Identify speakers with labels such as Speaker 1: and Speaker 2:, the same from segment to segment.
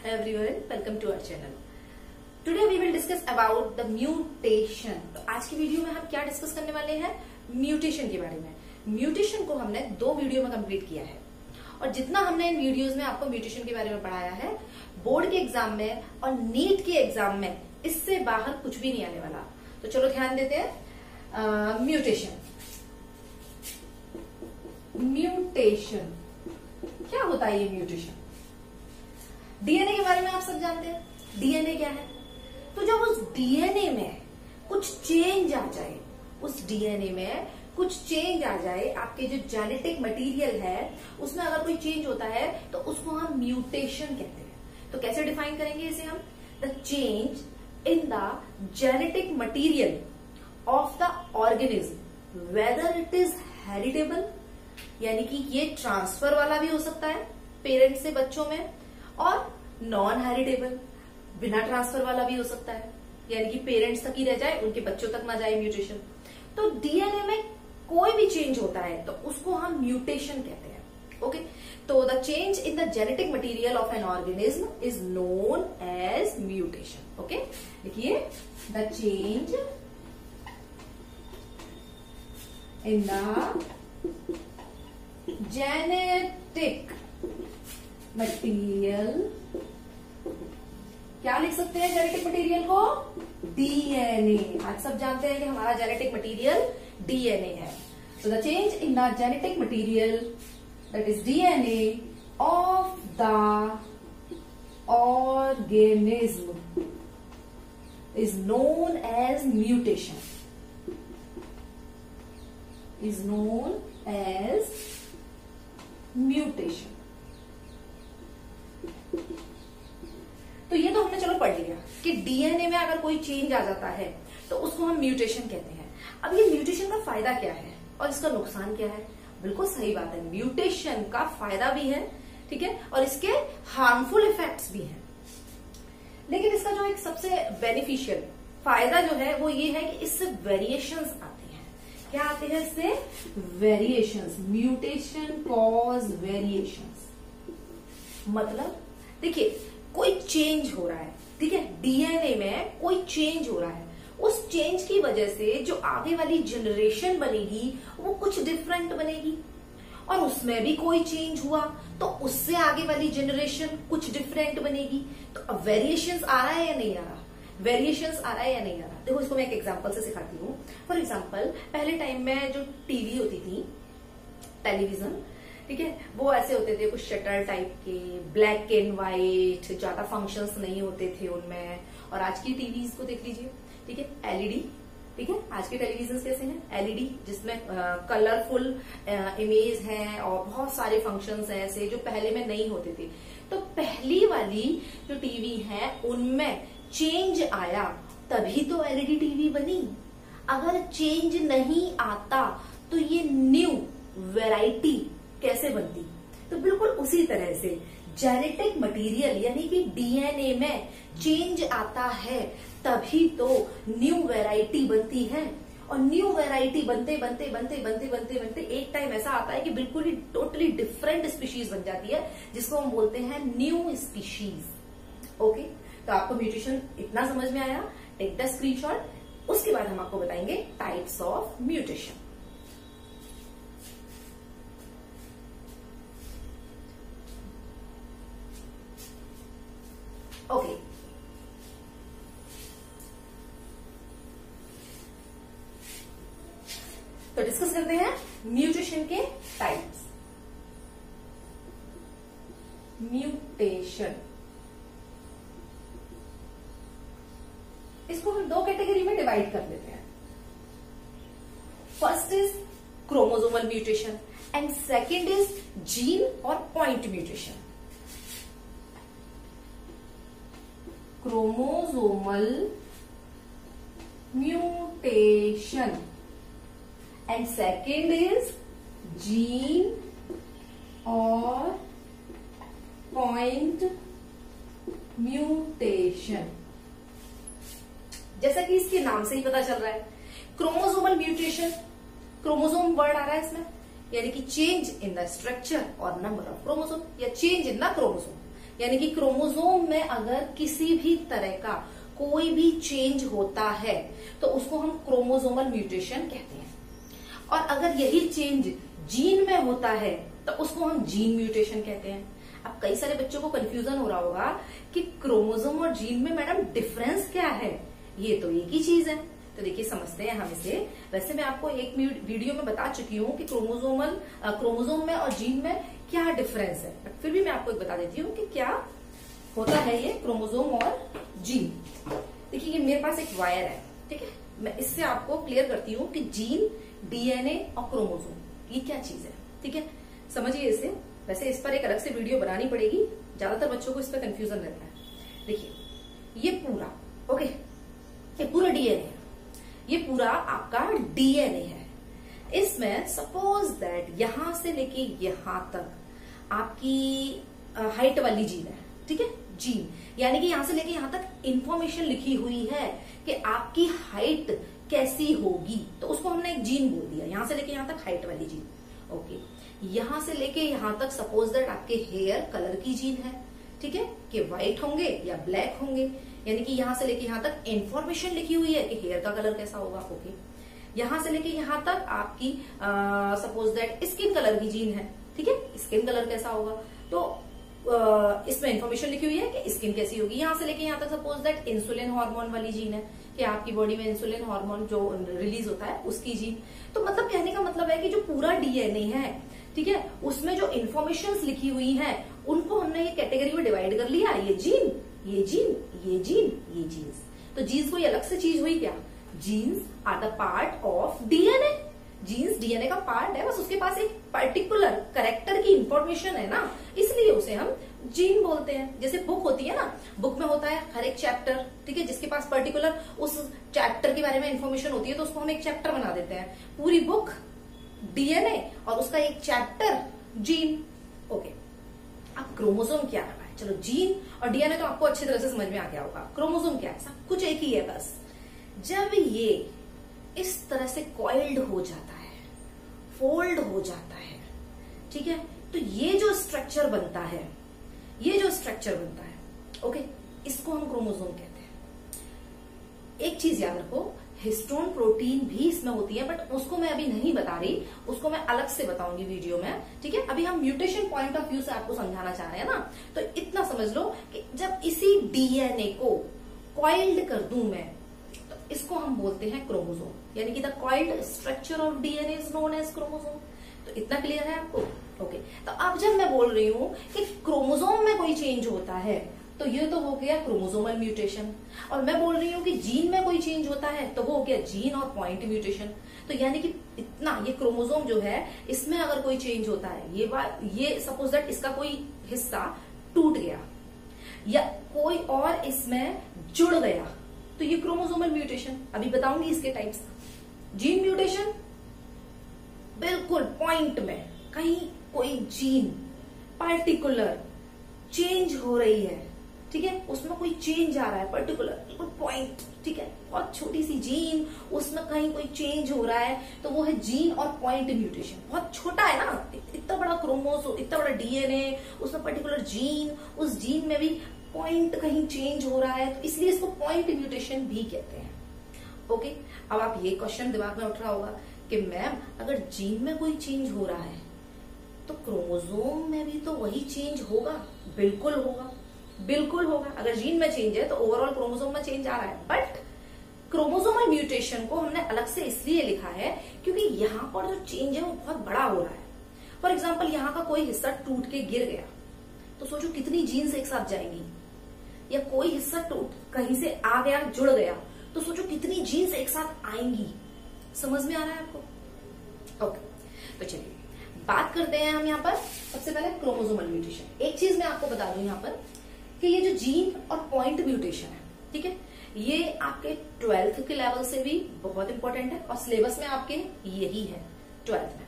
Speaker 1: everyone, welcome to our channel. Today we will discuss about the mutation. तो आज की video में हम क्या डिस्कस करने वाले हैं? म्यूटेशन के बारे में। म्यूटेशन को हमने 2 वीडियो में कंप्लीट किया है और जितना हमने इन वीडियोस में आपको म्यूटेशन के बारे में पढ़ाया है, बोर्ड के एग्जाम में और नीट के एग्जाम में इससे बाहर कुछ भी नहीं आने वाला। तो चलो ध्यान देते हैं। म्यूटेशन म्यूटेशन क्या होता है? ये म्यूटेशन डीएनए के बारे में आप सब जानते हैं। डीएनए क्या है? तो जब उस डीएनए में कुछ चेंज आ जाए, उस डीएनए में कुछ चेंज आ जाए, आपके जो जेनेटिक मटेरियल है उसमें अगर कोई चेंज होता है तो उसको हम म्यूटेशन कहते हैं। तो कैसे डिफाइन करेंगे इसे हम? The change in the genetic material of the organism whether it is heritable, यानी कि ये ट्रांसफर वाला भी हो सकता है पेरेंट्स से बच्चों में, और नॉन हेरिटेबल बिना ट्रांसफर वाला भी हो सकता है, यानी कि पेरेंट्स तक ही रह जाए, उनके बच्चों तक ना जाए म्यूटेशन। तो डीएनए में कोई भी चेंज होता है तो उसको हम म्यूटेशन कहते हैं। ओके, तो the change in the genetic material of an organism is known as mutation. Okay, देखिए, the change in the genetic material, क्या लिख सकते हैं जेनेटिक मटेरियल को? डीएनए। आज सब जानते हैं कि हमारा जेनेटिक मटेरियल डीएनए है। So the change in the genetic material that is DNA of the organism is known as mutation, is known as mutation. तो ये तो हमने चलो पढ़ लिया कि डीएनए में अगर कोई चेंज आ जाता है तो उसको हम म्यूटेशन कहते हैं। अब ये म्यूटेशन का फायदा क्या है और इसका नुकसान क्या है? बिल्कुल सही बात है, म्यूटेशन का फायदा भी है, ठीक है, और इसके हार्मफुल इफेक्ट्स भी हैं। लेकिन इसका जो एक सबसे बेनिफिशियल फायदा जो है वो ये है कि इससे वेरिएशंस आते हैं। क्या आते हैं इससे? वेरिएशंस। म्यूटेशन कॉज वेरिएशंस, मतलब देखिए कोई चेंज हो रहा है, ठीक है, डीएनए में कोई चेंज हो रहा है, उस चेंज की वजह से जो आगे वाली जनरेशन बनेगी वो कुछ डिफरेंट बनेगी, और उसमें भी कोई चेंज हुआ तो उससे आगे वाली जनरेशन कुछ डिफरेंट बनेगी। तो अब वेरिएशंस आ रहा है या नहीं आ रहा? वेरिएशंस आ रहा है या नहीं आ रहा? देखो, इसको मैं एक एग्जांपल से सिखाती हूँ। फॉर एग्जांपल, पहले टाइम में जो टीवी होती थी, टेलीविजन, ठीक है, वो ऐसे होते थे कुछ शटर टाइप के, ब्लैक एंड व्हाइट, ज्यादा फंक्शंस नहीं होते थे उनमें। और आज की टीवीज को देख लीजिए, ठीक है, एलईडी, ठीक है, आज के टेलीविजन कैसे हैं? एलईडी, जिसमें कलरफुल इमेज है और बहुत सारे फंक्शंस हैं ऐसे जो पहले में नहीं होते थे। तो पहली वाली जो टीवी है उनमें चेंज आया तभी तो एलईडी टीवी बनी। अगर चेंज नहीं आता तो ये न्यू वैरायटी कैसे बनती? तो बिल्कुल उसी तरह से जेनेटिक मटेरियल यानी कि डीएनए में चेंज आता है तभी तो न्यू वैरायटी बनती है, और न्यू वैरायटी बनते बनते बनते बनते बनते बनते एक टाइम ऐसा आता है कि बिल्कुल ही टोटली डिफरेंट स्पीशीज बन जाती है, जिसको हम बोलते हैं न्यू स्पीशीज। ओके, तो आपको म्यूटेशन इतना समझ में आया? Take the screenshot. उसके बाद हम आपको बताएंगे टाइप्स ऑफ म्यूटेशन। ओके, तो डिस्कस करते हैं म्यूटेशन के टाइप्स। म्यूटेशन, इसको हम 2 कैटेगरी में डिवाइड कर लेते हैं। First is chromosomal mutation and second is gene और point mutation. Chromosomal mutation and second is gene और पॉइंट म्यूटेशन। जैसा कि इसके नाम से ही पता चल रहा है, क्रोमोसोमल म्यूटेशन, क्रोमोसोम वर्ड आ रहा है इसमें, यानी कि चेंज इन द स्ट्रक्चर और नंबर ऑफ क्रोमोसोम या चेंज इन द क्रोमोसोम। यानी कि क्रोमोसोम में अगर किसी भी तरह का कोई भी चेंज होता है तो उसको हम क्रोमोसोमल म्यूटेशन कहते हैं। और अगर यही चेंज जीन में होता है तो उसको हम जीन म्यूटेशन कहते हैं। अब कई सारे बच्चों को कंफ्यूजन हो रहा होगा कि क्रोमोसोम और जीन में मैडम डिफरेंस क्या है, ये तो एक ही चीज है। तो देखिए समझते हैं हम इसे। वैसे मैं आपको एक वीडियो में बता चुकी हूँ कि क्रोमोसोम में और जीन में क्या डिफरेंस है, बट फिर भी मैं आपको एक बता देती हूँ कि क्या होता है ये क्रोमोसोम और जीन। देखिए ये मेरे पास एक वायर है, ठीक है, मैं इससे आपको क्लियर करती हूँ कि जीन, डीएनए और क्रोमोसोम ये क्या चीज है, ठीक है, समझिए इसे। वैसे इस पर एक अलग से वीडियो बनानी पड़ेगी, ज्यादातर बच्चों को इस पर कंफ्यूजन रहता है। देखिए ये पूरा ओके, ये पूरा डीएनए है, ये पूरा आपका डीएनए है। इसमें सपोज दैट यहां से लेके यहां तक आपकी हाइट वाली जीन है, ठीक है, जीन यानी कि यहां से लेके यहां तक इंफॉर्मेशन लिखी हुई है कि आपकी हाइट कैसी होगी, तो उसको हमने एक जीन बोल दिया। यहां से लेके यहां तक हाइट वाली जीन, ओके। यहां से लेके यहां तक सपोज दैट आपके हेयर कलर की जीन है, ठीक है, कि व्हाइट होंगे या ब्लैक होंगे, यानी कि यहां से लेके यहां तक इंफॉर्मेशन लिखी हुई है कि हेयर का कलर कैसा होगा, ओके। यहां से लेके यहां तक आपकी सपोज दैट स्किन कलर की जीन है, ठीक है, स्किन कलर कैसा होगा, तो इसमें इंफॉर्मेशन लिखी हुई है कि स्किन कैसी होगी। यहां से लेके यहां तक सपोज दैट इंसुलिन हार्मोन वाली जीन है कि आपकी बॉडी में इंसुलिन हार्मोन जो रिलीज होता है उसकी जीन। तो मतलब कहने का मतलब है कि जो पूरा डीएनए है, ठीक है, उसमें जो इंफॉर्मेशन लिखी हुई है उनको हमने ये कैटेगरी में डिवाइड कर लिया, ये जीन, ये जीन, ये जीन, ये जीन्स। तो जीन्स कोई अलग से चीज हुई क्या? Genes are the part of DNA. Genes DNA का पार्ट है, बस उसके पास एक पर्टिकुलर कैरेक्टर की इंफॉर्मेशन है ना, इसलिए उसे हम जीन बोलते हैं। जैसे बुक होती है ना, बुक में होता है हर एक चैप्टर, ठीक है, जिसके पास पर्टिकुलर उस चैप्टर के बारे में इंफॉर्मेशन होती है तो उसको हम एक चैप्टर बना देते हैं। पूरी बुक डीएनए और उसका एक चैप्टर जीन, ओके। अब क्रोमोसोम क्या है? चलो जीन और डीएनए तो आपको अच्छी तरह से समझ में आ गया होगा। क्रोमोसोम क्या है? सब कुछ एक ही है, बस जब ये इस तरह से कॉइल्ड हो जाता है, फोल्ड हो जाता है, ठीक है, तो ये जो स्ट्रक्चर बनता है, ये जो स्ट्रक्चर बनता है, ओके, इसको हम क्रोमोसोम कहते हैं। एक चीज याद रखो, हिस्टोन प्रोटीन भी इसमें होती है, बट उसको मैं अभी नहीं बता रही, उसको मैं अलग से बताऊंगी वीडियो में, ठीक है। अभी हम म्यूटेशन पॉइंट ऑफ व्यू से आपको समझाना चाह रहे हैं ना, तो इतना समझ लो कि जब इसी डीएनए को कॉइल्ड कर दूं मैं, तो इसको हम बोलते हैं क्रोमोसोम, यानी कि the coiled structure of DNA is known as chromosome. तो इतना क्लियर है आपको? ओके। तो अब जब मैं बोल रही हूं कि क्रोमोसोम में कोई चेंज होता है तो ये तो हो गया क्रोमोसोमल म्यूटेशन, और मैं बोल रही हूं कि जीन में कोई चेंज होता है तो वो हो गया जीन और पॉइंट म्यूटेशन। तो यानी कि इतना, ये क्रोमोसोम जो है इसमें अगर कोई चेंज होता है, ये सपोज दैट इसका कोई हिस्सा टूट गया या कोई और इसमें जुड़ गया, तो ये क्रोमोसोमल म्यूटेशन। अभी बताऊंगी इसके टाइप्स। जीन म्यूटेशन, बिल्कुल पॉइंट में कहीं कोई जीन पार्टिकुलर चेंज हो रही है, ठीक है, उसमें कोई चेंज आ रहा है पर्टिकुलर, बिल्कुल पॉइंट, ठीक है, बहुत छोटी सी जीन, उसमें कहीं कोई चेंज हो रहा है, तो वो है जीन और पॉइंट म्यूटेशन। बहुत छोटा है ना, इतना बड़ा क्रोमोसोम, इतना बड़ा डीएनए, उसमें पर्टिकुलर जीन, उस जीन में भी पॉइंट कहीं चेंज हो रहा है, तो इसलिए इसको पॉइंट म्यूटेशन भी कहते हैं, ओके। अब आप ये क्वेश्चन दिमाग में उठ रहा होगा कि मैम अगर जीन में कोई चेंज हो रहा है तो क्रोमोसोम में भी तो वही चेंज होगा? बिल्कुल होगा, बिल्कुल होगा। अगर जीन में चेंज है तो ओवरऑल क्रोमोसोम में चेंज आ रहा है, बट क्रोमोसोमल म्यूटेशन को हमने अलग से इसलिए लिखा है क्योंकि यहाँ पर जो चेंज है वो बहुत बड़ा हो रहा है। फॉर एग्जाम्पल यहाँ का कोई हिस्सा टूट के गिर गया तो सोचो कितनी जीन्स एक साथ जाएंगी, या कोई हिस्सा टूट कहीं से आ गया, जुड़ गया, तो सोचो कितनी जीन्स एक साथ आएंगी। समझ में आ रहा है आपको? ओके, तो चलिए बात करते हैं हम यहाँ पर सबसे पहले क्रोमोसोमल म्यूटेशन। एक चीज मैं आपको बता दूं यहाँ पर कि ये जो जीन और पॉइंट म्यूटेशन है, ठीक है, ये आपके 12th के लेवल से भी बहुत इंपॉर्टेंट है और सिलेबस में आपके यही है 12th में,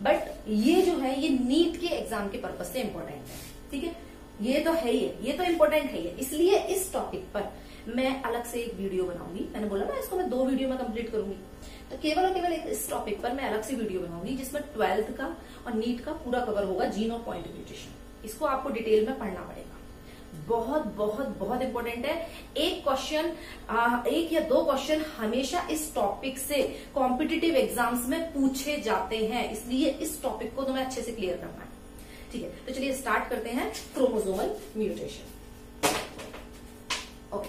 Speaker 1: बट ये जो है ये नीट के एग्जाम के पर्पज से इंपॉर्टेंट है, ठीक है, ये तो है ही है, ये तो इंपॉर्टेंट है ही है। इसलिए इस टॉपिक पर मैं अलग से एक वीडियो बनाऊंगी। मैंने बोला ना इसको मैं 2 वीडियो में कंप्लीट करूंगी, तो केवल और केवल इस टॉपिक पर मैं अलग से वीडियो बनाऊंगी जिसमें 12th का और नीट का पूरा कवर होगा, जीन और पॉइंट म्यूटेशन। इसको आपको डिटेल में पढ़ना पड़ेगा। बहुत बहुत बहुत इंपॉर्टेंट है। एक क्वेश्चन, एक या दो क्वेश्चन हमेशा इस टॉपिक से कॉम्पिटिटिव एग्जाम्स में पूछे जाते हैं, इसलिए इस टॉपिक को तुम्हें अच्छे से क्लियर करना है। ठीक है, तो चलिए स्टार्ट करते हैं chromosomal mutation. Okay,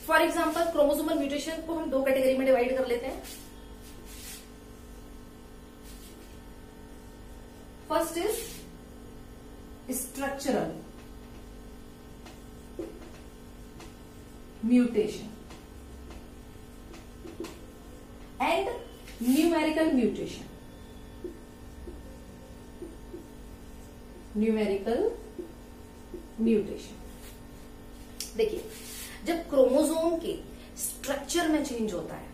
Speaker 1: for example chromosomal mutation को हम दो कैटेगरी में डिवाइड कर लेते हैं। First is structural mutation and numerical mutation. Numerical mutation, देखिए जब क्रोमोसोम के स्ट्रक्चर में चेंज होता है,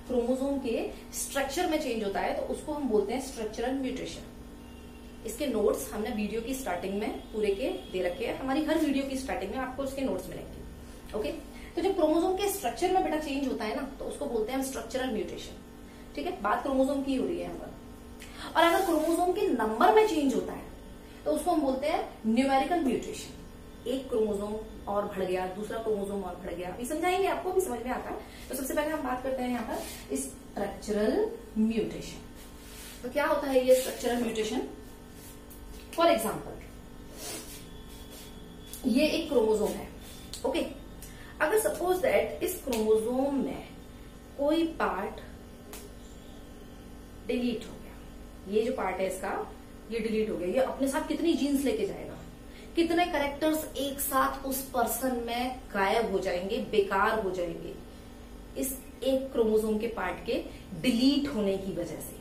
Speaker 1: क्रोमोसोम के स्ट्रक्चर में चेंज होता है तो उसको हम बोलते हैं स्ट्रक्चरल म्यूटेशन। इसके नोट्स हमने वीडियो की स्टार्टिंग में पूरे के दे रखे हैं, हमारी हर वीडियो की स्टार्टिंग में आपको उसके नोट्स मिलेंगे। ओके, तो जब क्रोमोसोम के स्ट्रक्चर में बेटा चेंज होता है ना, तो उसको बोलते हैं स्ट्रक्चरल म्यूटेशन। ठीक है, बात क्रोमोसोम की हो रही है यहाँ पर। और अगर क्रोमोसोम के नंबर में चेंज होता है तो उसको हम बोलते हैं न्यूमेरिकल म्यूटेशन। एक क्रोमोसोम और बढ़ गया, दूसरा क्रोमोसोम और बढ़ गया, अभी समझाएंगे, आपको भी समझ में आता है। तो सबसे पहले हम बात करते हैं यहाँ पर स्ट्रक्चरल म्यूटेशन। तो क्या होता है ये स्ट्रक्चरल म्यूटेशन? फॉर एग्जाम्पल ये एक क्रोमोसोम है। ओके, अगर सपोज दैट इस क्रोमोसोम में कोई पार्ट डिलीट हो गया, ये जो पार्ट है इसका ये डिलीट हो गया, ये अपने साथ कितनी जीन्स लेके जाएगा, कितने कैरेक्टर्स एक साथ उस पर्सन में गायब हो जाएंगे, बेकार हो जाएंगे इस एक क्रोमोसोम के पार्ट के डिलीट होने की वजह से।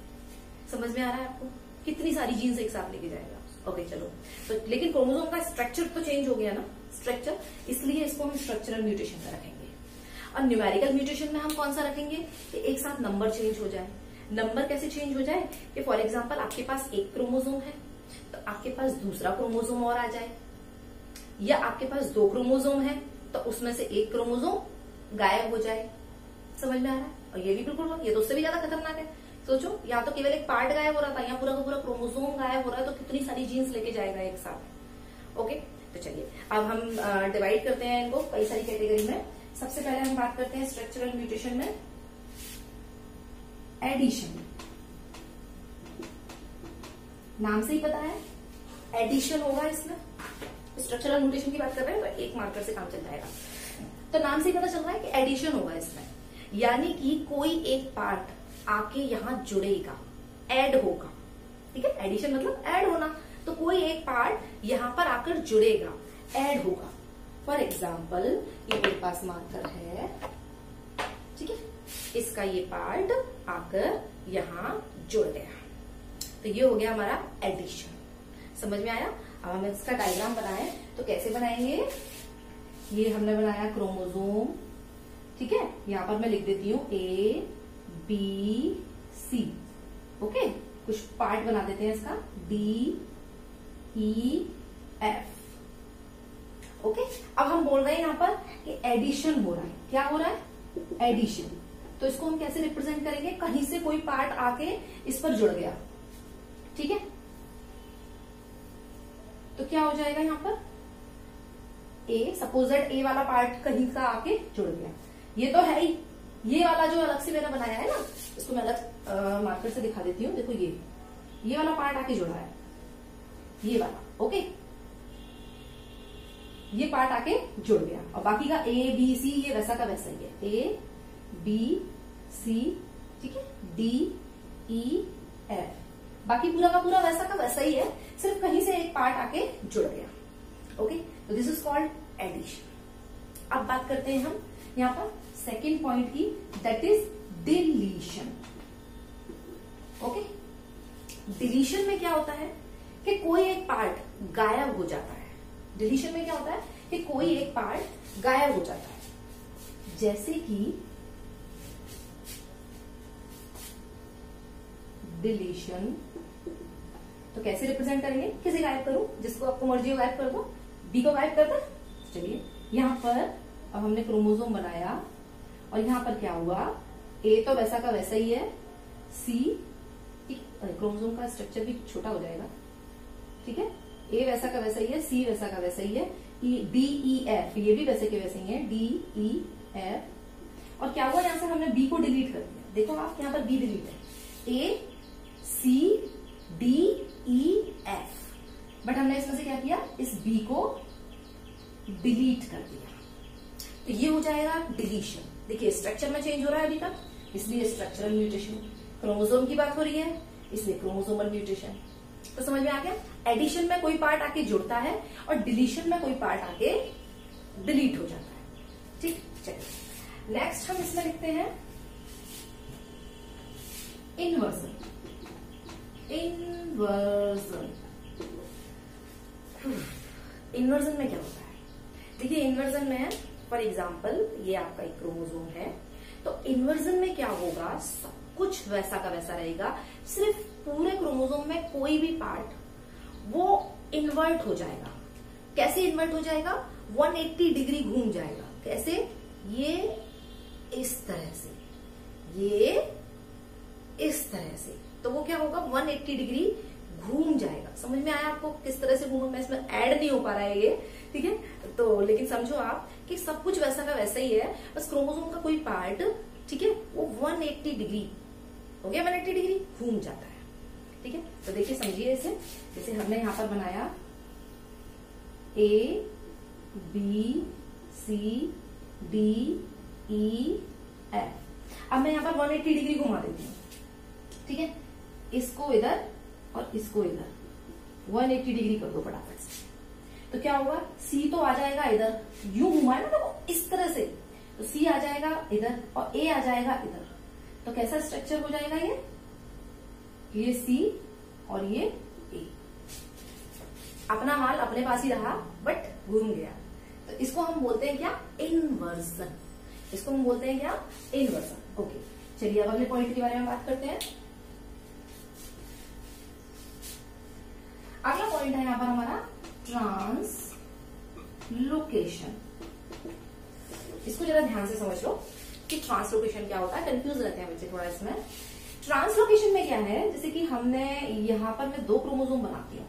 Speaker 1: समझ में आ रहा है आपको? कितनी सारी जीन्स एक साथ लेके जाएगा। ओके चलो, तो लेकिन क्रोमोसोम का स्ट्रक्चर तो चेंज हो गया ना, स्ट्रक्चर, इसलिए इसको हम स्ट्रक्चरल म्यूटेशन में रखेंगे। और न्यूमेरिकल म्यूटेशन में हम कौन सा रखेंगे कि एक साथ नंबर चेंज हो जाए। नंबर कैसे चेंज हो जाए कि फॉर एग्जांपल आपके पास एक क्रोमोसोम है तो आपके पास दूसरा क्रोमोसोम और आ जाए, या आपके पास दो क्रोमोसोम है तो उसमें से एक क्रोमोसोम गायब हो जाए। समझ में आ रहा है? और ये भी बिल्कुल, ये तो उससे भी ज्यादा खतरनाक है। सोचो, यहाँ तो केवल एक पार्ट गायब हो रहा था, यहाँ पूरा का पूरा क्रोमोसोम गायब हो रहा है, तो कितनी सारी जीन्स लेके जाएगा एक साथ। ओके, तो चलिए अब हम डिवाइड करते हैं इनको कई सारी कैटेगरी में। सबसे पहले हम बात करते हैं स्ट्रक्चरल म्यूटेशन में एडिशन। नाम से ही पता है एडिशन होगा इसमें। स्ट्रक्चरल म्यूटेशन की बात कर रहे हैं तो एक मार्कर से काम चल जाएगा। तो नाम से ही पता चल रहा है कि एडिशन होगा इसमें, यानी कि कोई एक पार्ट आके यहां जुड़ेगा, ऐड होगा। ठीक है, एडिशन मतलब ऐड होना, तो कोई एक पार्ट यहां पर आकर जुड़ेगा, ऐड होगा। फॉर एग्जाम्पल ये मेरे पास मार्कर है, ठीक है, इसका ये पार्ट आकर यहां जुड़ गया, तो ये हो गया हमारा एडिशन। समझ में आया? अब हम इसका डायग्राम बनाए तो कैसे बनाएंगे? ये हमने बनाया क्रोमोसोम, ठीक है, यहां पर मैं लिख देती हूं A B C। ओके, कुछ पार्ट बना देते हैं इसका D E F। ओके, अब हम बोल रहे हैं यहां पर कि एडिशन हो रहा है। क्या हो रहा है? एडिशन। तो इसको हम कैसे रिप्रेजेंट करेंगे? कहीं से कोई पार्ट आके इस पर जुड़ गया, ठीक है, तो क्या हो जाएगा यहां पर? A, सपोज दैट A वाला पार्ट कहीं का आके जुड़ गया। ये तो है ही, ये वाला जो अलग से मैंने बनाया है ना, इसको मैं अलग मार्कर से दिखा देती हूँ। देखो ये वाला पार्ट आके जुड़ा है, ये वाला। ओके, ये पार्ट आके जुड़ गया और बाकी का A B C ये वैसा का वैसा ही है। A B C, ठीक है, D E F, बाकी पूरा का पूरा वैसा का वैसा ही है, सिर्फ कहीं से एक पार्ट आके जुड़ गया। ओके, तो दिस इज कॉल्ड एडिशन। अब बात करते हैं हम यहाँ पर सेकेंड पॉइंट की, that is deletion. Okay, deletion में क्या होता है कि कोई एक पार्ट गायब हो जाता है। डिलीशन में क्या होता है कि कोई एक पार्ट गायब हो जाता है, जैसे कि डिलीशन। तो कैसे रिप्रेजेंट करेंगे? किसे गायब करूं? जिसको आपको मर्जी हो गायब कर दो। बी को गायब कर दो। चलिए यहां पर अब हमने क्रोमोसोम बनाया और यहां पर क्या हुआ? ए तो वैसा का वैसा ही है, सी, क्रोमोसोम का स्ट्रक्चर भी छोटा हो जाएगा, ठीक है, ए वैसा का वैसा ही है, सी वैसा का वैसा ही है, डी ई एफ ये भी वैसे के वैसे ही है, डी ई एफ। और क्या हुआ, यहां से हमने बी को डिलीट कर दिया। देखो आप यहाँ पर बी डिलीट है, A C D E F, but हमने इसमें से क्या किया, इस बी को डिलीट कर दिया। तो ये हो जाएगा डिलीशन। देखिए स्ट्रक्चर में चेंज हो रहा है अभी तक, इसलिए स्ट्रक्चरल म्यूटेशन। क्रोमोसोम की बात हो रही है, इसलिए क्रोमोसोमल म्यूटेशन। तो समझ में आ गया, एडिशन में कोई पार्ट आके जुड़ता है और डिलीशन में कोई पार्ट आके डिलीट हो जाता है। ठीक, चलिए नेक्स्ट हम इसमें लिखते हैं इन्वर्जन। इन्वर्जन, इन्वर्जन में क्या होता है? देखिए इन्वर्जन में फॉर एग्जाम्पल ये आपका एक क्रोमोसोम है, तो इन्वर्जन में क्या होगा, सब कुछ वैसा का वैसा रहेगा, सिर्फ पूरे क्रोमोसोम में कोई भी पार्ट वो इन्वर्ट हो जाएगा। कैसे इन्वर्ट हो जाएगा? 180 डिग्री घूम जाएगा। कैसे? ये इस तरह से, ये इस तरह से, तो वो क्या होगा, 180 डिग्री घूम जाएगा। समझ में आया आपको किस तरह से घूमा? मैं इसमें ऐड नहीं हो पा रहा है ये, ठीक है, तो लेकिन समझो आप कि सब कुछ वैसा का वैसा ही है, बस क्रोमोसोम का कोई पार्ट, ठीक है, वो 180 डिग्री हो गया, 180 डिग्री घूम जाता है। ठीक है, तो देखिए समझिए इसे, जैसे हमने यहां पर बनाया A B C D E F. अब मैं यहां पर 180 डिग्री घुमा देती हूँ, ठीक है, इसको इधर और इसको इधर 180 डिग्री कर दो फटाफट से। तो क्या होगा, सी तो आ जाएगा इधर, यूं घुमाए ना तो इस तरह से, तो सी आ जाएगा इधर और ए आ जाएगा इधर। तो कैसा स्ट्रक्चर हो जाएगा ये सी और ये ए। अपना माल अपने पास ही रहा बट घूम गया, तो इसको हम बोलते हैं क्या, इन्वर्जन। इसको हम बोलते हैं क्या, इन्वर्जन। ओके, चलिए अब अगले पॉइंट के बारे में बात करते हैं। अगला पॉइंट है यहां पर हमारा ट्रांसलोकेशन। इसको जरा ध्यान से समझ लो कि ट्रांसलोकेशन क्या होता है, कंफ्यूज रहते हैं बच्चे थोड़ा इसमें। ट्रांसलोकेशन में क्या है, जैसे कि हमने यहां पर मैं 2 क्रोमोसोम बनाती हूँ।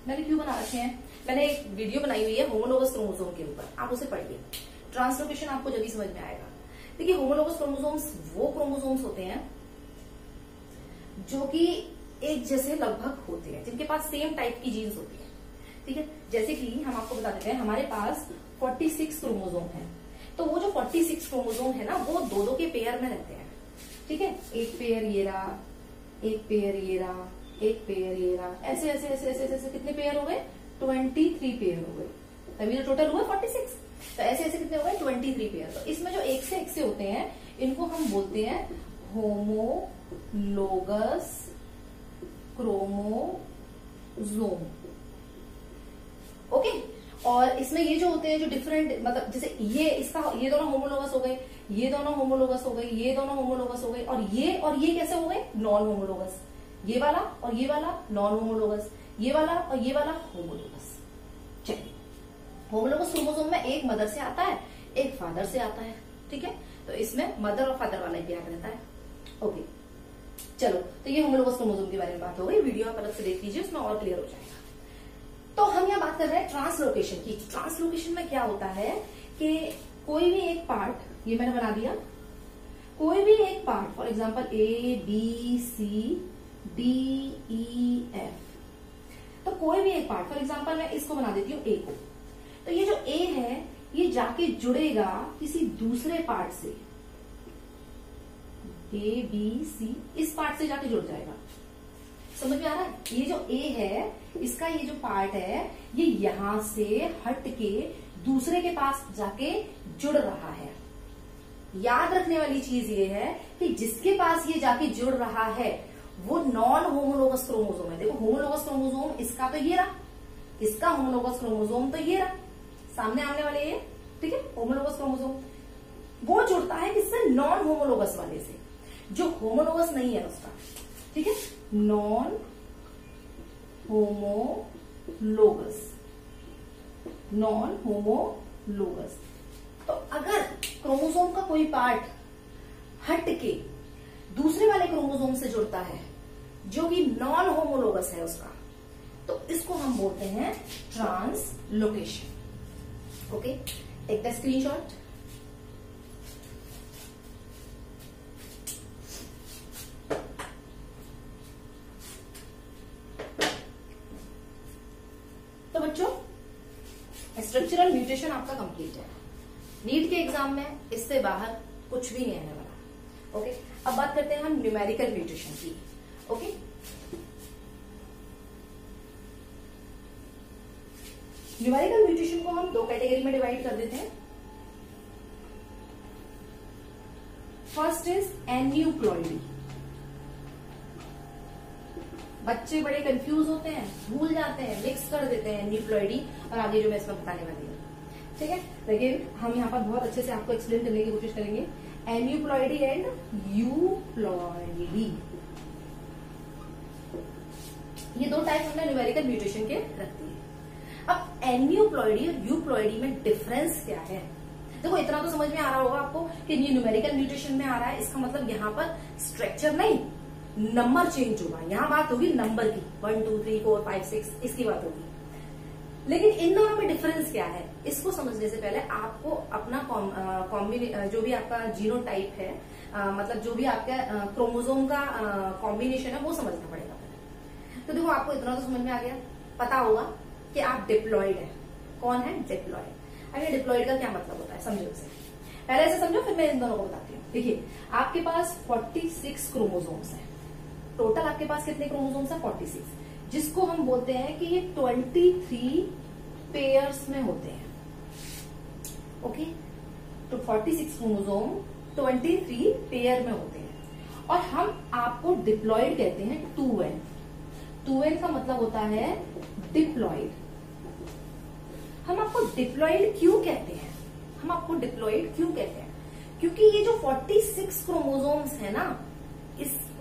Speaker 1: मैंने क्यों बना रखे हैं, मैंने एक वीडियो बनाई हुई है होमोलोगस क्रोमोसोम के ऊपर, आप उसे पढ़िए। ट्रांसलोकेशन आपको जल्दी समझ में आएगा। देखिए होमोलोगस क्रोमोसोम्स वो क्रोमोसोम्स होते हैं जो कि एक जैसे लगभग होते हैं, जिनके पास सेम टाइप की जीन्स होती है। ठीक है, जैसे कि हम आपको बता देते हैं, हमारे पास 46 क्रोमोसोम है, तो वो जो 46 क्रोमोसोम है ना, वो 2-2 के पेयर में रहते हैं। ठीक है, एक पेयर ये रहा, एक पेयर ये रहा, एक पेयर ये रहा, ऐसे ऐसे ऐसे ऐसे ऐसे कितने पेयर हो गए, 23 पेयर हो गए, तभी तो टोटल हुआ 46। तो ऐसे ऐसे कितने हो गए, 23 पेयर। तो इसमें जो एक से होते हैं, इनको हम बोलते हैं होमोलोगस क्रोमोसोम। ओके, और इसमें ये जो होते हैं जो डिफरेंट, मतलब जैसे ये दोनों होमोलोगस हो गए, ये दोनों होमोलोगस हो गए, ये दोनों होमोलोगस हो गए, और ये कैसे हो गए, नॉन होमोलोगस। ये वाला और ये वाला नॉन होमोलोगस, ये वाला और ये वाला होमोलोगस। चलिए, होमोलोगस क्रोमोसोम में एक मदर से आता है, एक फादर से आता है। ठीक है, तो इसमें मदर और फादर वाला ही प्यार रहता है। ओके, चलो, तो ये होमोलोगस क्रोमोसोम के बारे में बात हो गई। वीडियो आप अलग से देख लीजिए, उसमें और क्लियर हो जाएगा। तो हम यहाँ बात कर रहे हैं ट्रांसलोकेशन की। ट्रांसलोकेशन में क्या होता है कि कोई भी एक पार्ट, ये मैंने बना दिया, कोई भी एक part, for example A B C D E F, तो कोई भी एक पार्ट, फॉर एग्जाम्पल मैं इसको बना देती हूँ ए को, तो ये जो ए है ये जाके जुड़ेगा किसी दूसरे पार्ट से, ए बी सी, इस पार्ट से जाके जुड़ जाएगा। समझ में आ रहा है? ये जो ए है, इसका ये जो पार्ट है, ये यहां से हट के दूसरे के पास जाके जुड़ रहा है। याद रखने वाली चीज ये है कि जिसके पास ये जाके जुड़ रहा है वो नॉन होमोलोगस क्रोमोसोम है। देखो होमोलोगस क्रोमोसोम इसका तो ये रहा, इसका होमोलोगस क्रोमोसोम तो ये रहा, सामने आने वाले ये, ठीक है, होमोलोगस क्रोमोसोम। वो जुड़ता है किससे, नॉन होमोलोगस वाले से, जो होमोलोगस नहीं है उसका। ठीक है, नॉन होमोलोगस, नॉन होमोलोगस। तो अगर क्रोमोसोम का कोई पार्ट हट के दूसरे वाले क्रोमोसोम से जुड़ता है जो कि नॉन होमोलोगस है उसका, तो इसको हम बोलते हैं translocation. Okay, take the screenshot. तो बच्चों, स्ट्रक्चरल म्यूटेशन आपका कंप्लीट है। नीट के एग्जाम में इससे बाहर कुछ भी नहीं आने वाला। ओके, अब बात करते हैं हम न्यूमेरिकल म्यूटेशन की। ओके, न्यूमेरिकल म्यूटेशन को हम दो कैटेगरी में डिवाइड कर देते हैं। First is aneuploidy. बच्चे बड़े कंफ्यूज होते हैं, भूल जाते हैं, मिक्स कर देते हैं एन्यूप्लॉइडी और आगे जो मैं इसमें बताने वाली हूँ। ठीक है, लेकिन हम यहाँ पर बहुत अच्छे से आपको एक्सप्लेन करने की कोशिश करेंगे। एन्यूप्लॉइडी एंड यूप्लॉइडी, ये दो टाइप हमने न्यूमेरिकल म्यूटेशन के रख दिए। अब एन्यूप्लॉइडी और यूप्लॉइडी में डिफरेंस क्या है? देखो, इतना तो समझ में आ रहा होगा आपको कि ये न्यूमेरिकल म्यूटेशन में आ रहा है, इसका मतलब यहाँ पर स्ट्रक्चर नहीं, नंबर चेंज होगा। यहाँ बात होगी नंबर की, 1 2 3 4 5 6, इसकी बात होगी। लेकिन इन दोनों में डिफरेंस क्या है, इसको समझने से पहले आपको अपना जो भी आपका जीनोटाइप है, मतलब जो भी आपका क्रोमोसोम का कॉम्बिनेशन है, वो समझना पड़ेगा। तो देखो, आपको इतना तो समझ में आ गया, पता होगा कि आप डिप्लॉइड है। कौन है? डिप्लॉइड। अब ये डिप्लॉइड का क्या मतलब होता है, समझो इसे। पहले ऐसे समझो, फिर मैं इन दोनों को बताती हूँ। देखिए, आपके पास 46 क्रोमोसोम्स हैं। टोटल आपके पास कितने क्रोमोसोम्स हैं? 46, जिसको हम बोलते हैं कि ये 23 पेयर्स में होते हैं। ओके, तो 46 क्रोमोसोम 23 पेयर में होते हैं। और हम आपको डिप्लॉइड कहते हैं 2n। 2n का मतलब होता है डिप्लॉइड। हम आपको डिप्लॉइड क्यों कहते हैं? हम आपको डिप्लॉइड क्यों कहते हैं? क्योंकि ये जो 46 क्रोमोसोम्स है ना,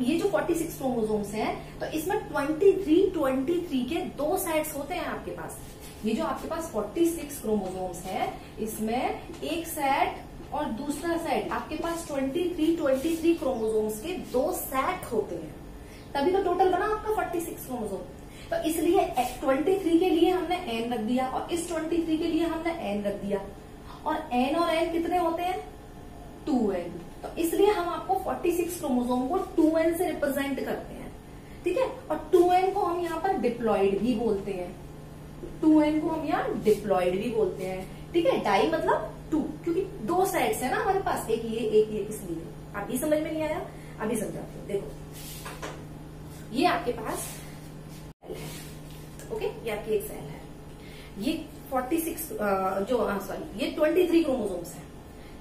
Speaker 1: ये जो 46 क्रोमोसोम्स हैं, तो इसमें 23 के दो सेट्स होते हैं आपके पास। ये जो आपके पास 46 क्रोमोसोम्स है, इसमें एक सेट और दूसरा सेट, आपके पास 23 क्रोमोसोम्स के दो सेट होते हैं, तभी तो टोटल बना आपका 46 क्रोमोसोम। तो इसलिए 23 के लिए हमने n रख दिया और इस 23 के लिए हमने n रख दिया। और n और n कितने होते हैं? 2n। तो इसलिए हम आपको 46 क्रोमोसोम को 2n से रिप्रेजेंट करते हैं। ठीक है, और 2n को हम यहाँ पर डिप्लॉइड भी बोलते हैं। 2n को हम यहाँ डिप्लॉइड भी बोलते हैं। ठीक है, डाई मतलब 2, क्योंकि दो साइड्स है ना हमारे पास, एक ये एक ये, इसलिए। अभी समझ में नहीं आया? अभी समझाती हूँ। देखो, ये आपके पास सेल है। ओके, ये आपकी एक सेल है। ये 46 ये 23 क्रोमोसोम्स है।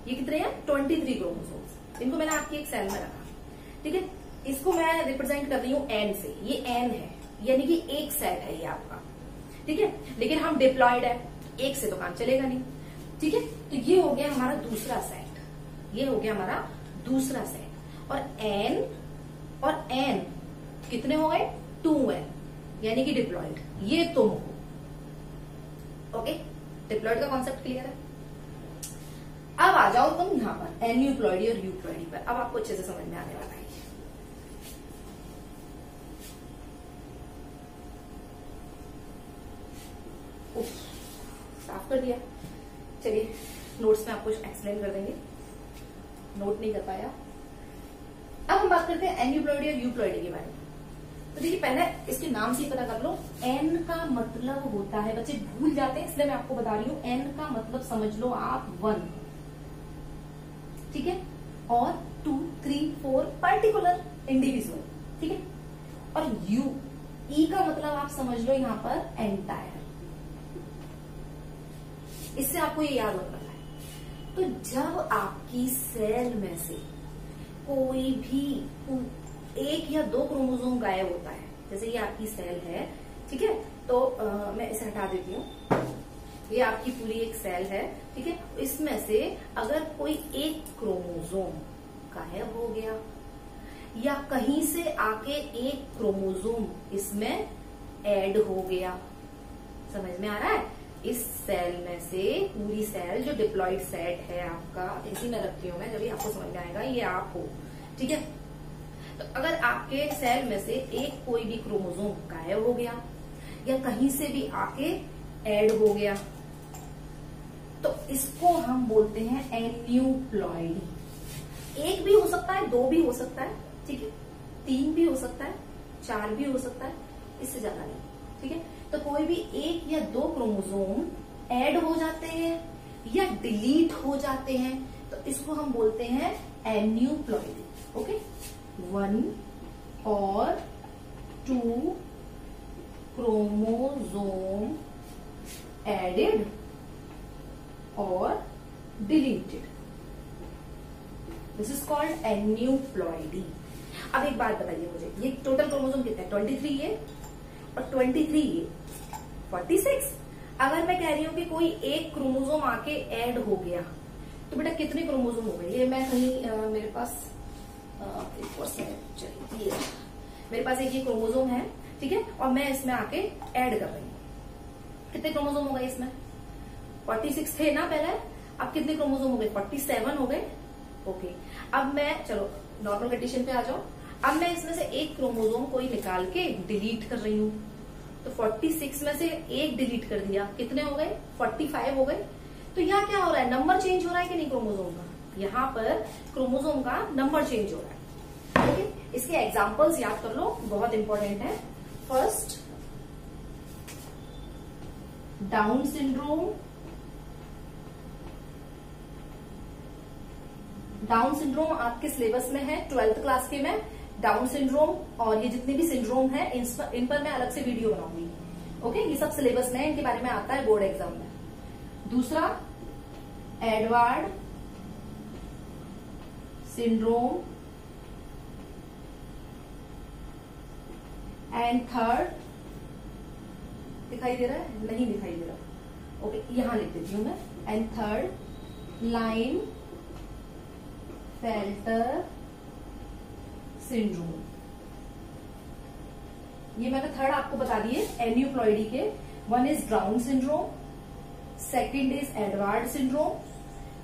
Speaker 1: ये कितने हैं? 23 क्रोमोसोम्स। इनको मैंने आपकी एक सेल में रखा। ठीक है, इसको मैं रिप्रेजेंट कर रही हूँ n से। ये n है, यानी कि एक सेट है ये आपका। ठीक है, लेकिन हम डिप्लॉइड है, एक से तो काम चलेगा नहीं। ठीक है, तो ये हो गया हमारा दूसरा सेट। ये हो गया हमारा दूसरा सेट। और n कितने हो गए? 2n, यानी कि डिप्लॉइड। ये तुम हो। ओके, डिप्लॉइड का कॉन्सेप्ट क्लियर है? अब आ जाओ तुम यहां पर एन्यूप्लॉइडी और यूप्लॉइडी पर। अब आपको अच्छे से समझ में आने वाला है। साफ कर दिया। चलिए, नोट्स में आपको एक्सप्लेन कर देंगे, नोट नहीं कर पाया। अब हम बात करते हैं एन्यूप्लॉइडी और यूप्लॉइडी के बारे में। तो देखिए, पहले इसके नाम से ही पता कर लो। n का मतलब होता है, बच्चे भूल जाते हैं इसलिए मैं आपको बता रही हूँ, n का मतलब समझ लो आप 1। ठीक है, और 2 3 4 पर्टिकुलर, इंडिविजुअल। ठीक है, और u, e का मतलब आप समझ लो यहाँ पर एंटायर। इससे आपको ये याद रखना है। तो जब आपकी सेल में से कोई भी एक या दो क्रोमोसोम गायब होता है, जैसे ये आपकी सेल है, ठीक है, तो मैं इसे हटा देती हूँ। ये आपकी पूरी एक सेल है, ठीक है, इसमें से अगर कोई एक क्रोमोसोम गायब हो गया या कहीं से आके एक क्रोमोसोम इसमें ऐड हो गया, समझ में आ रहा है? इस सेल में से पूरी सेल जो डिप्लॉइड सेट है आपका, इसी में रखती हूँ मैं, जब आपको समझ में आएगा ये आप हो। ठीक है, तो अगर आपके सेल में से एक कोई भी क्रोमोसोम गायब हो गया या कहीं से भी आके ऐड हो गया, तो इसको हम बोलते हैं एन्यूप्लॉइडी। एक भी हो सकता है, दो भी हो सकता है, ठीक है, 3 भी हो सकता है, 4 भी हो सकता है, इससे ज्यादा नहीं, ठीक है। तो कोई भी 1 या 2 क्रोमोसोम ऐड हो जाते हैं या डिलीट हो जाते हैं, तो इसको हम बोलते हैं एन्यूप्लॉइडी। ओके, 1 और 2 क्रोमोसोम एडेड और deleted, this is called aneuploidy. अब एक बात बताइए मुझे, ये टोटल क्रोमोसोम कितने हैं? 23 ये और 23 ये 46। अगर मैं कह रही हूं कि कोई एक क्रोमोसोम आके ऐड हो गया, तो बेटा कितने क्रोमोसोम हो गए? ये मैं कहीं मेरे पास चलिए, मेरे पास एक ये क्रोमोसोम है, ठीक है, और मैं इसमें आके ऐड कर रही हूँ। कितने क्रोमोसोम हो गए इसमें? 46 थे ना पहले, अब कितने क्रोमोसोम हो गए? 47 हो गए। ओके, अब मैं, चलो नॉर्मल कंडीशन पे आ जाओ। अब मैं इसमें से एक क्रोमोसोम कोई निकाल के डिलीट कर रही हूँ, तो 46 में से एक डिलीट कर दिया, कितने हो गए? 45 हो गए। तो यहाँ क्या हो रहा है? नंबर चेंज हो रहा है कि नहीं क्रोमोसोम का? यहाँ पर क्रोमोसोम का नंबर चेंज हो रहा है। ओके, इसके एग्जांपल्स याद कर लो, बहुत इंपॉर्टेंट है। First, down syndrome. Down syndrome आपके सिलेबस में है 12th क्लास के में। डाउन सिंड्रोम और ये जितने भी सिंड्रोम है इन पर मैं अलग से वीडियो बनाऊंगी। ओके, ये सब सिलेबस में है, इनके बारे में आता है बोर्ड एग्जाम में। दूसरा, एडवर्ड सिंड्रोम। एंड थर्ड, दिखाई दे रहा है? नहीं दिखाई दे रहा। ओके, यहां लिख देती हूं मैं। And third, Klinefelter syndrome. ये मैंने थर्ड आपको बता दिए एन्यूप्लॉइडी के। 1 is Down syndrome, second is Edward syndrome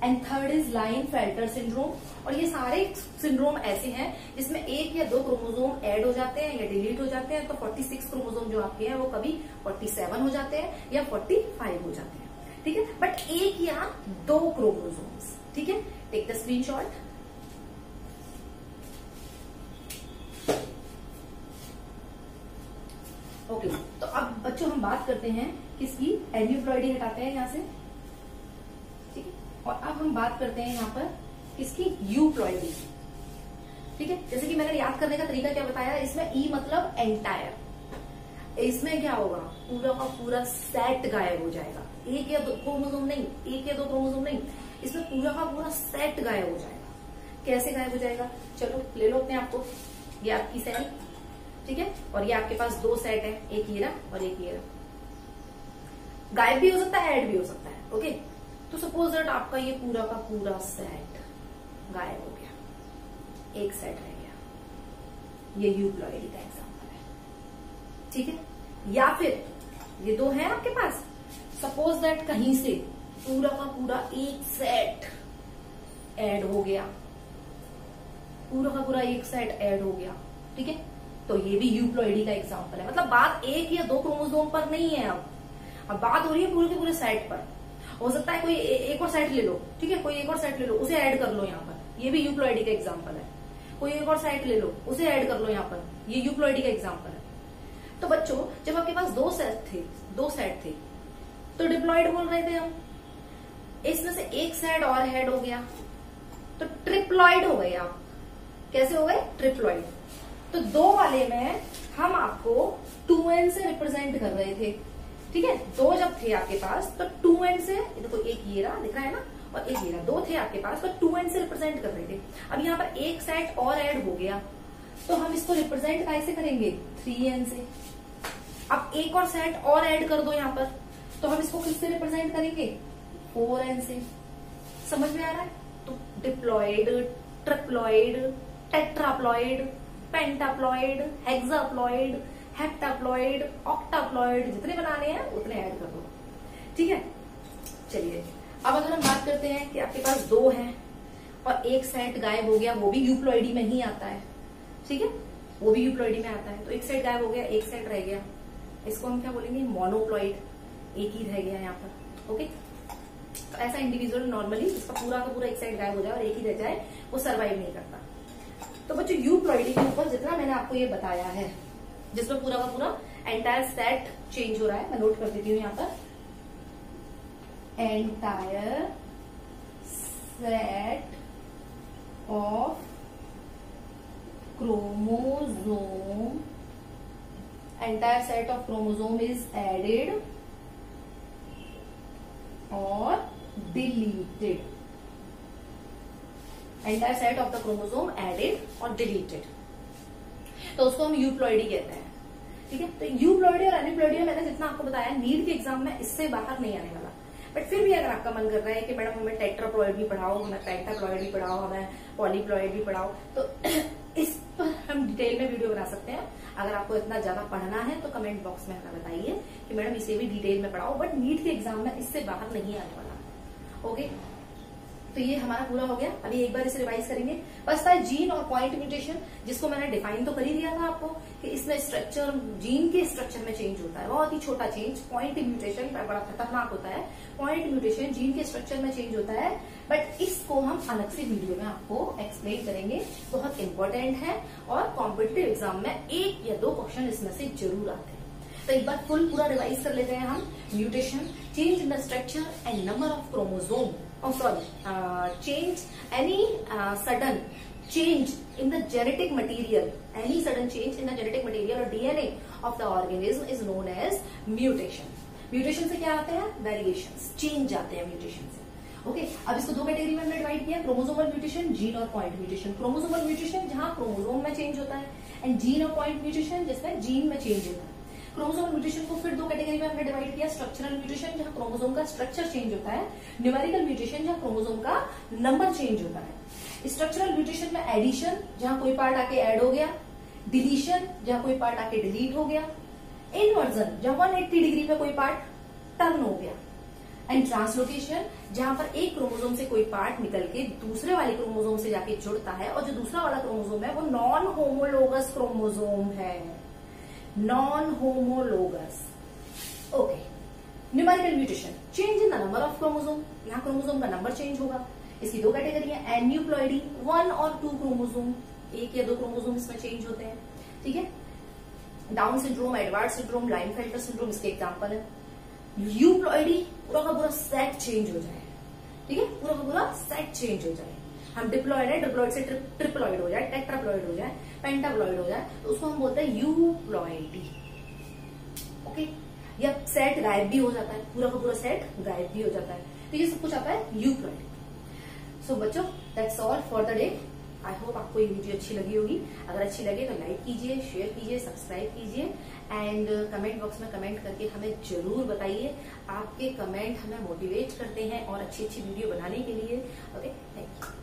Speaker 1: and third is Klinefelter syndrome. और ये सारे सिंड्रोम ऐसे हैं जिसमें 1 या 2 क्रोमोसोम ऐड हो जाते हैं या डिलीट हो जाते हैं। तो 46 क्रोमोसोम जो आपके हैं वो कभी 47 हो जाते हैं या 45 हो जाते हैं, ठीक है। बट 1 या 2 क्रोमोसोम्स, ठीक है। Take the screenshot. ओके, तो अब बच्चों हम बात करते हैं किसकी? एन्यूप्लॉइडी हटाते हैं यहां से, ठीक है। और अब हम बात करते हैं यहाँ पर किसकी? यूप्लॉइडी, ठीक है। जैसे कि मैंने याद करने का तरीका क्या बताया, इसमें ई मतलब एंटायर। इसमें क्या होगा? पूरा का पूरा सेट गायब हो जाएगा। 1 या 2 क्रोमोसोम नहीं, 1 या 2 क्रोमोसोम नहीं, इसमें पूरा का पूरा सेट गायब हो जाएगा। कैसे गायब हो जाएगा? चलो ले लो अपने आपको, ये आपकी सेल, ठीक है, और ये आपके पास 2 सेट है, एक ये रहा और एक ये रहा। गायब भी हो सकता है, ऐड भी हो सकता है। ओके, तो सपोज दैट आपका ये पूरा का पूरा सेट गायब हो गया, एक सेट रह गया। ये यूप्लॉइडी का एग्जांपल है, ठीक है। या फिर ये 2 हैं आपके पास, सपोज दैट कहीं से पूरा का पूरा एक सेट ऐड हो गया, पूरा का पूरा एक सेट ऐड हो गया, ठीक है। तो ये भी यूप्लॉइडी का एग्जांपल है। मतलब बात 1 या 2 क्रोमोसोम पर नहीं है, अब बात हो रही है पूरे के पूरे सेट पर। हो सकता है कोई एक और सेट ले लो, ठीक है, कोई एक और सेट ले लो, उसे ऐड कर लो यहाँ पर, ये भी यूप्लॉइडी का एग्जांपल है। कोई एक और सेट ले लो, उसे ऐड कर लो यहाँ पर, ये यूप्लॉइडी का एग्जांपल है। तो बच्चों, जब आपके पास 2 सेट थे तो डिप्लॉइड बोल रहे थे हम। इसमें से एक सेट और ऐड हो गया तो ट्रिप्लॉइड हो गए आप। कैसे हो गए? ट्रिप्लॉइड। तो 2 वाले में हम आपको 2n से रिप्रेजेंट कर रहे थे, ठीक है। 2 जब थे आपके पास तो 2n से, देखो एक ये रहा, दिख रहा है ना, और एक ये रहा, 2 थे आपके पास तो 2n से रिप्रेजेंट कर रहे थे। अब यहाँ पर एक सेट और ऐड हो गया तो हम इसको रिप्रेजेंट कैसे करेंगे? 3n से। अब एक और सेट और ऐड कर दो यहाँ पर, तो हम इसको किससे रिप्रेजेंट करेंगे? 4n से। समझ में आ रहा है? तो डिप्लॉइड, ट्रिप्लॉइड, टेट्राप्लॉइड, पेंटाप्लॉइड, हेक्साप्लॉइड, हेप्टाप्लॉइड, ऑक्टाप्लॉइड, जितने बनाने हैं उतने ऐड कर दो, ठीक है। चलिए, अब अगर हम बात करते हैं कि आपके पास 2 हैं और एक सेट गायब हो गया, वो भी यूप्लॉइडी में ही आता है, ठीक है, वो भी यूप्लॉइडी में आता है। तो एक सेट गायब हो गया, एक सेट रह गया, इसको हम क्या बोलेंगे, मोनोप्लॉइड, एक ही रह गया यहाँ पर। ओके, तो ऐसा इंडिविजुअल नॉर्मली इसका पूरा का पूरा एक साइड गायब हो जाए और एक ही रह जाए, वो सर्वाइव नहीं करता। तो बच्चों यूप्लॉइडी के ऊपर जितना मैंने आपको ये बताया है, जिसमें पूरा का पूरा एंटायर सेट चेंज हो रहा है, मैं नोट कर देती हूँ यहाँ पर, entire set of chromosome, entire set of chromosome is added और deleted, entire set of the chromosome added और डिलीटेड, तो उसको हम यूप्लॉइडी कहते हैं। ठीक है, तो यूप्लॉइडी और एनीप्लॉइडी मैंने जितना आपको बताया, नीट के एग्जाम में इससे बाहर नहीं आने वाला। बट फिर भी अगर आपका मन कर रहा है कि मैडम हमें टेट्राप्लॉइड भी पढ़ाओ, हमें पेंटाप्लॉइड भी पढ़ाओ, हमें पॉलीप्लॉइड भी पढ़ाओ, तो इस पर हम डिटेल में वीडियो बना सकते हैं। अगर आपको इतना ज्यादा पढ़ना है तो कमेंट बॉक्स में हमें बताइए कि मैडम इसे भी डिटेल में पढ़ाओ, बट नीट के एग्जाम में इससे बाहर नहीं आने वाला। ओके, तो ये हमारा पूरा हो गया। अभी एक बार इसे रिवाइज करेंगे। बचता है जीन और पॉइंट म्यूटेशन, जिसको मैंने डिफाइन तो कर ही दिया था आपको कि इसमें स्ट्रक्चर, जीन के स्ट्रक्चर में चेंज होता है, बहुत ही छोटा चेंज। पॉइंट म्यूटेशन बड़ा खतरनाक होता है। पॉइंट म्यूटेशन जीन के स्ट्रक्चर में चेंज होता है, बट इसको हम अलग से वीडियो में आपको एक्सप्लेन करेंगे। बहुत इंपॉर्टेंट है और कॉम्पिटिटिव एग्जाम में 1 या 2 क्वेश्चन इसमें से जरूर आते हैं। तो एक बार फुल पूरा रिवाइज कर लेते हैं हम। Mutation, change in the structure and number of chromosome, change any sudden change in the genetic material, any sudden change in the genetic material or DNA of the organism is known as mutation. Mutation से क्या आते हैं, variations, change आते हैं mutation से। Okay, अब इसको 2 category में हमने डिवाइड किया, क्रोमोसोमल म्यूटेशन, जीन और पॉइंट म्यूटेशन। क्रोमोसोमल म्यूटेशन जहां क्रोमोसोम में चेंज होता है, एंड जीन और पॉइंट म्यूटेशन जिसमें जीन में चेंज होता है। क्रोमोसोमल म्यूटेशन को फिर 2 कैटेगरी में हमने डिवाइड किया, स्ट्रक्चरल म्यूटेशन जहां क्रोमोसोम का स्ट्रक्चर चेंज होता है, न्यूमेरिकल म्यूटेशन जहां क्रोमोसोम का नंबर चेंज होता है। स्ट्रक्चरल म्यूटेशन में एडिशन, जहां कोई पार्ट आके ऐड हो गया, डिलीशन जहां कोई पार्ट आके डिलीट हो गया, इनवर्जन जहां 180 डिग्री पे कोई पार्ट टर्न हो गया, एंड ट्रांसलोकेशन जहां पर एक क्रोमोसोम से कोई पार्ट निकल के दूसरे वाले क्रोमोसोम से जाके जुड़ता है, और जो दूसरा वाला क्रोमोसोम है वो नॉन होमोलोगस क्रोमोसोम है, non homologous. Okay, numerical mutation, change in the number of chromosome, यहाँ क्रोमोसोम का नंबर चेंज होगा। इसकी 2 कैटेगरी है, एन्यूप्लॉइडी 1 और 2 क्रोमोसोम, 1 या 2 क्रोमोसोम इसमें चेंज होते हैं। ठीक है, Down syndrome, Edward syndrome, Klinefelter syndrome इसके एग्जाम्पल है। यूप्लॉइडी पूरा का पूरा सेट चेंज हो जाए, ठीक है, पूरा का पूरा सेट चेंज हो जाए। हम डिप्लॉइड है, डिप्लॉइड से ट्रिप्लॉइड हो जाए, टेट्राप्लॉइड हो जाए, पेंटाप्लॉइड हो जाए, तो उसको हम बोलते हैं यूप्लॉइडी। ओके, या सेट गायब भी हो जाता है, पूरा का पूरा सेट गायब भी हो जाता है, तो ये सब कुछ आता है यूप्लॉइडी। सो बच्चों, that's all for the day. I hope आपको ये वीडियो अच्छी लगी होगी। अगर अच्छी लगे तो लाइक कीजिए, शेयर कीजिए, सब्सक्राइब कीजिए, एंड कमेंट बॉक्स में कमेंट करके हमें जरूर बताइए। आपके कमेंट हमें मोटिवेट करते हैं और अच्छी अच्छी वीडियो बनाने के लिए। Okay, thank you.